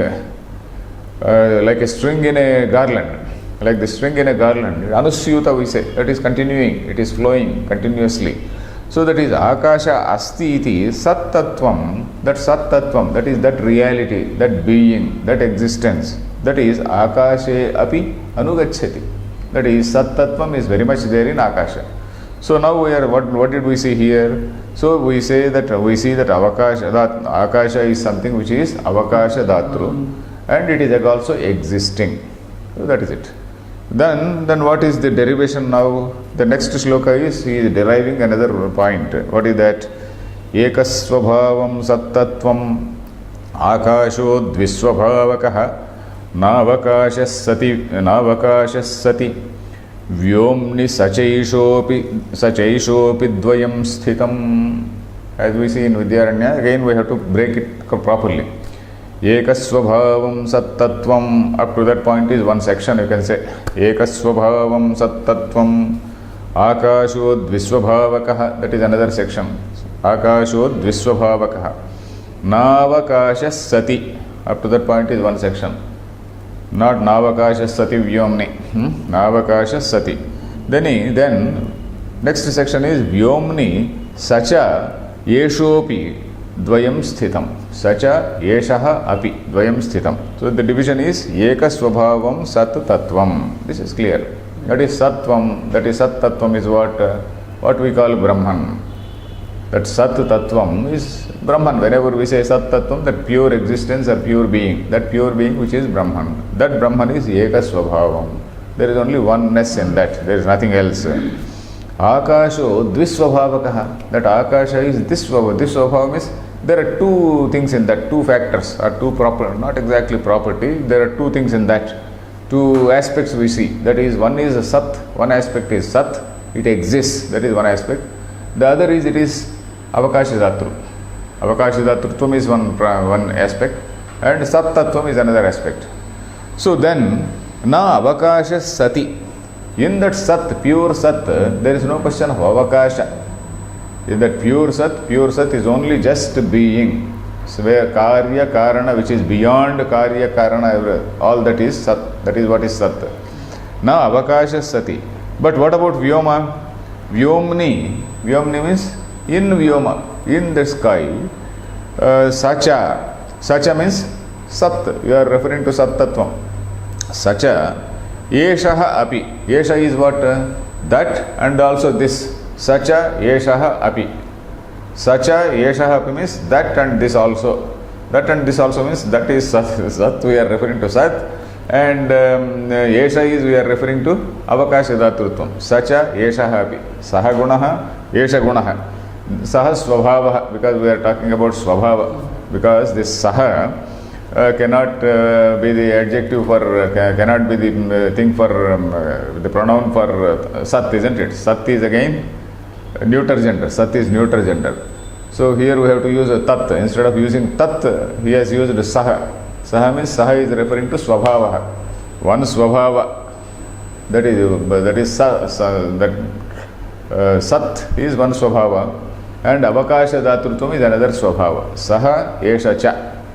in a garland. Like the string in a garland. Anusyuta we say. That is continuing. It is flowing continuously. So that is Akasha Asti iti Sattattvam. That Sattattvam, that is that reality, that being, that existence. That is Akashe api anugachati. That is Sattattvam is very much there in Akasha. So now we are, what did we see here? So we see that Akasha is something which is Avakasha Datru, and it is also existing. So that is it. Then what is the derivation now? The next shloka is, he is deriving another point. What is that? Ekasvabhavam sattattvam akasho dvisvabhavakaha navakashas sati vyomni sachaishopi dvayam sthitam. As we see in Vidyaranya, again we have to break it properly. Ekasvabhavam sattattvam, up to that point is one section, you can say. Ekasvabhavam sattattvam akasho dvisvabhavakaha, that is another section. Akasho dvisvabhavakaha navakashas sati, up to that point is one section. Not Navakasha Sati Vyomni. Navakasha Sati. Then next section is Vyomni Sacha Yeshopi Dvayam Sthitam. Sacha Yeshaha Api Dvayam Sthitam. So the division is Eka Swabhavam Sat Tattvam. This is clear. That is Sattvam, that is Sat Tattvam is what we call Brahman. That Sat Tattvam is Brahman. Whenever we say Sat Tattvam, that pure existence or pure being, that pure being which is Brahman. That Brahman is Eka Swabhavam. There is only oneness in that. There is nothing else. Akasho Dvisvabhavakaha. That Akasha is this Svabhavam. This Svabhavam is, there are two things in that, two factors or two proper, not exactly property. There are two things in that. Two aspects we see. That is, one is a Sat, one aspect is Sat. It exists. That is one aspect. The other is, it is Avakashadatru. Avakashadatrutum is one aspect, and Sat Tattvam is another aspect. So then, na Avakasha Sati. In that Sat, pure Sat, there is no question of Avakasha. In that pure Sat is only just being. So where Karya Karana, which is beyond Karya Karana, all that is Sat. That is what is Sat. Na Avakasha Sati. But what about Vyoma? Vyomni means in Vyoma, in the sky. Sacha means Sat. You are referring to Sat Tattvam. Sacha Yeshaha Api. Yesha is what? That and also this. Sacha Yeshaha Api. Sacha Yeshaha Api means that and this also. That and this also means that is Sat. Sat we are referring to Sat. And Yesha is we are referring to Avakashadatrutam. Sacha Yeshaha Api. Saha Gunaha Yesha Gunaha. Saha Swabhava, because we are talking about Swabhava. Because this Saha cannot be the adjective for, cannot be the thing for, the pronoun for Sat, isn't it? Sat is again neuter gender. Sat is neuter gender. So here we have to use a Tat. Instead of using Tat, he has used Saha. Saha means Saha is referring to Swabhava. One Swabhava. That is Sat is one Swabhava. And Avakasha Dhatrutvam is another Swabhava. Saha Yesha Cha.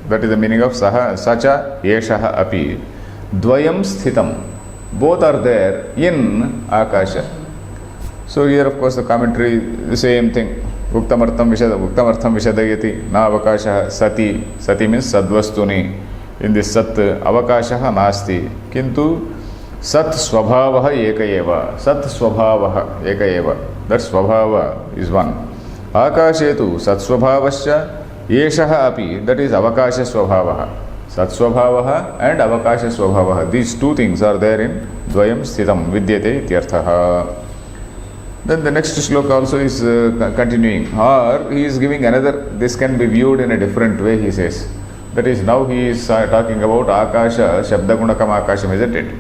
That is the meaning of Saha, Sacha Yeshaha Api. Dvayam Sthitam. Both are there in Akasha. So here of course the commentary, the same thing. Uktamartham Vishadayati. Na Avakasha Sati. Sati means Sadvastuni. In this Sat, Avakashaha Nasti. Kintu Sat Swabhavaha Ekayeva. Sat Swabhavaha Ekayeva. That Swabhava is one. Akashetu Sat Swabhavasya Yeshaha Api, that is Avakasha Swabhavaha. Sat Swabhavaha and Avakasha Swabhavaha. These two things are there in Dvayam Sthitam Vidyate Ityarthaha. Then the next shloka also is continuing. Or he is giving another, this can be viewed in a different way, he says. That is, now he is talking about Akasha, Shabda Gunakam Akasham, isn't it?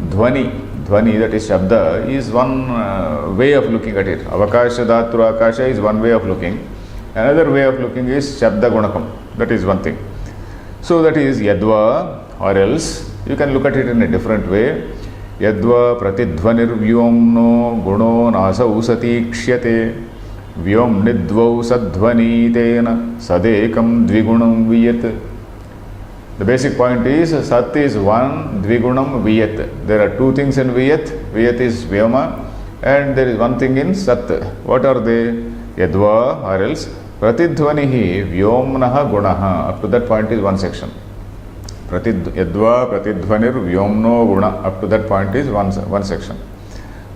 Dhvani, that is Shabda, is one way of looking at it. Avakasha Dhatru Akasha is one way of looking. Another way of looking is Shabda Gunakam. That is one thing. So that is Yadva, or else you can look at it in a different way. Yadva Pratidhvanir Vyomno Guno Nasa Usati Kshyate Vyom Nidvau Sadhvani Tena Sadekam Dvigunam Viyat. The basic point is Sat is one, Dvigunam Viyat. There are two things in Viyat. Viyat is Vyoma, and there is one thing in Sat. What are they? Yadva, or else Pratidhvanihi Vyomnaha Gunaha. Up to that point is one section. Yadva Pratidhvanir Vyomno Guna. Up to that point is one section.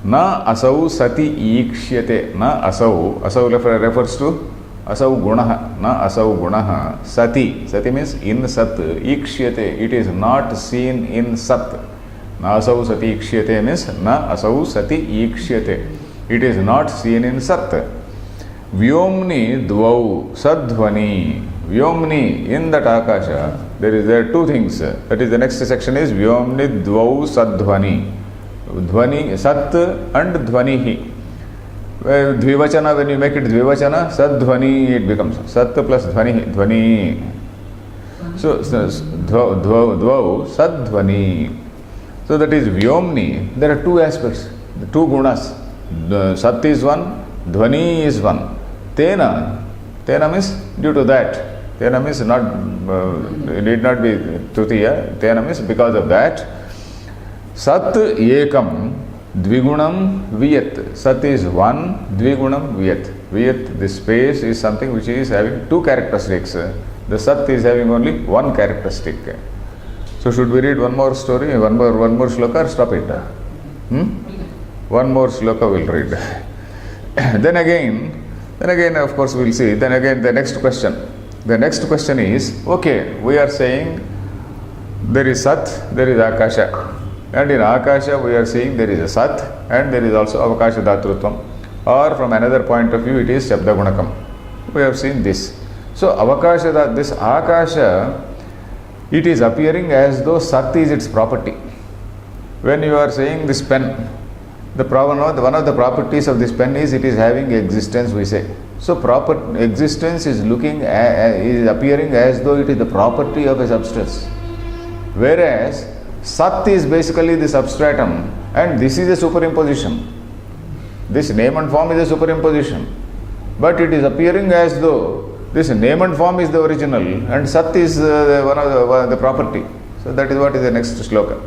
Na asau sati ikshyate. Na asau. Asau refers to asau gunaha. Na asau gunaha. Sati. Sati means in Sat. Ikshyate. It is not seen in Sat. Na asau sati ikshyate means na asau sati ikshyate. It is not seen in Sat. Vyomni dvau sadhvani. Vyomni, in that Akasha, there are two things. That is, the next section is Vyomni dvau sadhvani. Dhvani, Sat and Dhvanihi. Dvivachana, when you make it Dvivachana, Sadhvani it becomes. Sat plus Dhvanihi. Dhvani. So, dvau sadhvani. So that is Vyomni. There are two aspects, the two gunas. Sat is one, Dhvani is one. Tena means due to that. Tena means not, need not be Tritiya. Tena means because of that. Sat Ekam Dvigunam Viyat. Sat is one, Dvigunam Viyat. Viyat, the space, is something which is having two characteristics. The Sat is having only one characteristic. So should we read one more story, one more shloka, or stop it? One more shloka we'll read. Then again of course we'll see. Then again the next question. The next question is, okay, we are saying there is Sat, there is Akasha. And in Akasha we are seeing there is a Sat and there is also Avakasha Dhatrutvam. Or from another point of view it is Shabda Gunakam. We have seen this. So Avakasha, this Akasha, it is appearing as though Sat is its property. When you are saying this pen, one of the properties of this pen is it is having existence, we say. So proper existence is is appearing as though it is the property of a substance. Whereas Sat is basically the substratum and this is a superimposition. This name and form is a superimposition. But it is appearing as though this name and form is the original and Sat is one of the property. So that is what is the next shloka.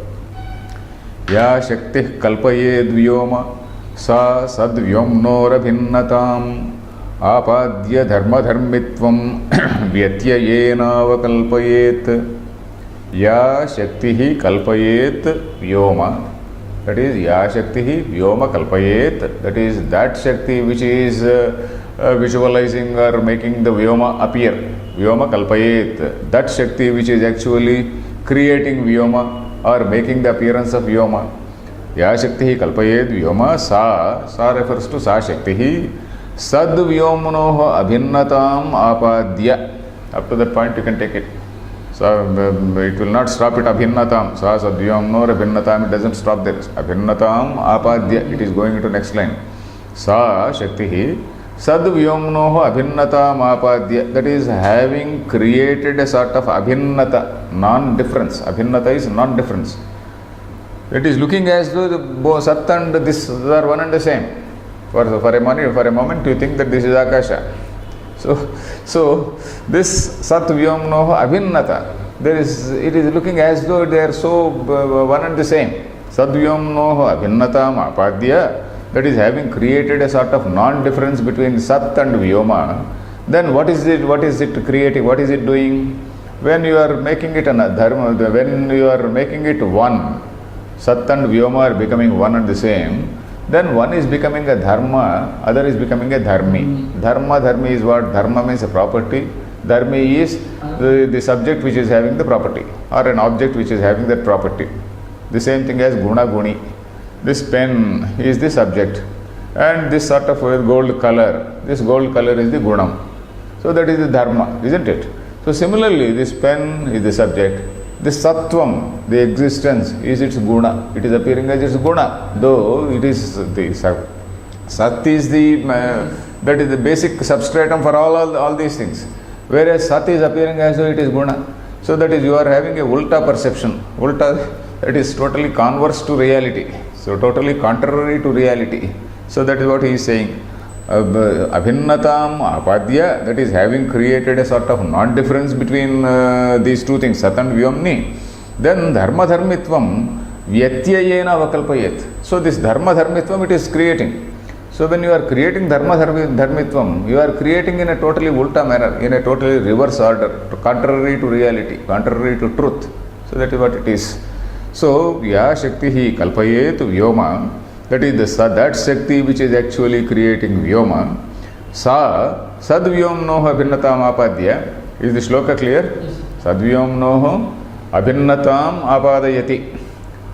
Ya Shakti Kalpayed Vyoma Sa Sadvyomnora Bhinnatam Apadya Dharma Dharmitvam Vyatyayena Vakalpayet. Ya Shakti Kalpayet Vyoma. That is Ya Shakti Vyoma Kalpayet. That is that Shakti which is visualizing or making the Vyoma appear. Vyoma Kalpayet. That Shakti which is actually creating Vyoma or making the appearance of Vyoma. Ya Shakti Kalpayet Vyoma Sa refers to Sa Shakti Sad Vyomnoho Abhinnatam Apadya. Up to that point you can take it. So it will not stop it Abhinnatam. Sa Sadvyomno Abhinnatam, it doesn't stop there. Abhinnatam Apadya, it is going into next line. Sa Shakti Sadvyomnoho Abhinnatam Apadya, that is having created a sort of Abhinnata, non-difference. Abhinnata is non-difference. It is looking as though the Sat and this are one and the same. For a moment you think that this is Akasha. So this Sat Vyomnoho Abhinnata, it is looking as though they are so one and the same. Sat Vyomnoho Abhinnatam Apadya, that is having created a sort of non-difference between Sat and Vyoma. Then what is it creating? What is it doing? When you are making it an dharma, when you are making it one, Sat and Vyoma are becoming one and the same, then one is becoming a dharma, other is becoming a dharmi. Dharmi is what? Dharma means a property. Dharmi is the subject which is having the property, or an object which is having that property. The same thing as guna guni. This pen is the subject and this sort of gold color, this gold color is the gunam. So that is the dharma, isn't it? So similarly this pen is the subject. This sattvam, the existence, is its guna. It is appearing as its guna, though it is the sat is that is the basic substratum for all these things. Whereas sat is appearing as though it is guna. So that is, you are having a ulta perception. Ulta, that is totally converse to reality. So totally contrary to reality. So that is what he is saying. Abhinnatam Apadya, that is having created a sort of non-difference between these two things, Sat and Vyomni. Then Dharma Dharmitvam Vyatyayena Vakalpayet. So this Dharma Dharmitvam it is creating. So when you are creating Dharma Dharmitvam, you are creating in a totally ulta manner, in a totally reverse order, contrary to reality, contrary to truth. So that is what it is. So Ya Shakti Kalpayet Vyoma, that is that Shakti which is actually creating Vyoma. Sa Sadvyomnoho Abhinnatam Apadya. Is the shloka clear? Yes. Sadvyomnoho Abhinnatam Apadayati.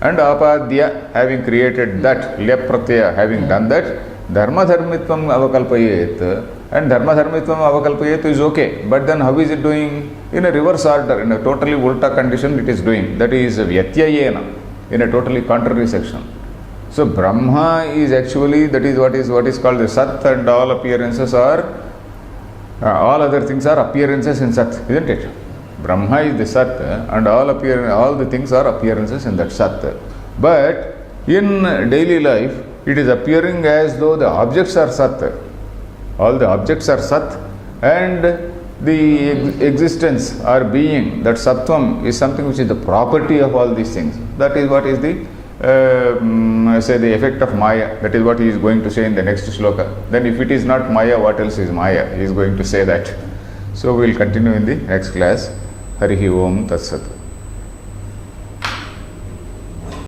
And Apadya, having created that, Lep Pratyaya, having done that, Dharma Dharmitvam Avakalpayet. And Dharma Dharmitvam Avakalpayet is okay. But then how is it doing? In a reverse order, in a totally ulta condition it is doing. That is Vyatyayena, in a totally contrary section. So Brahma is actually, that is what is called the Sat, and all appearances are, all other things are appearances in Sat, isn't it? Brahma is the Sat and all the things are appearances in that Sat. But in daily life, it is appearing as though the objects are Sat. All the objects are Sat and the existence or being, that Sattvam is something which is the property of all these things. That is what is the say the effect of Maya. That is what he is going to say in the next shloka. Then if it is not Maya, what else is Maya? He is going to say that. So we will continue in the next class. Harihi Om Tat Sat.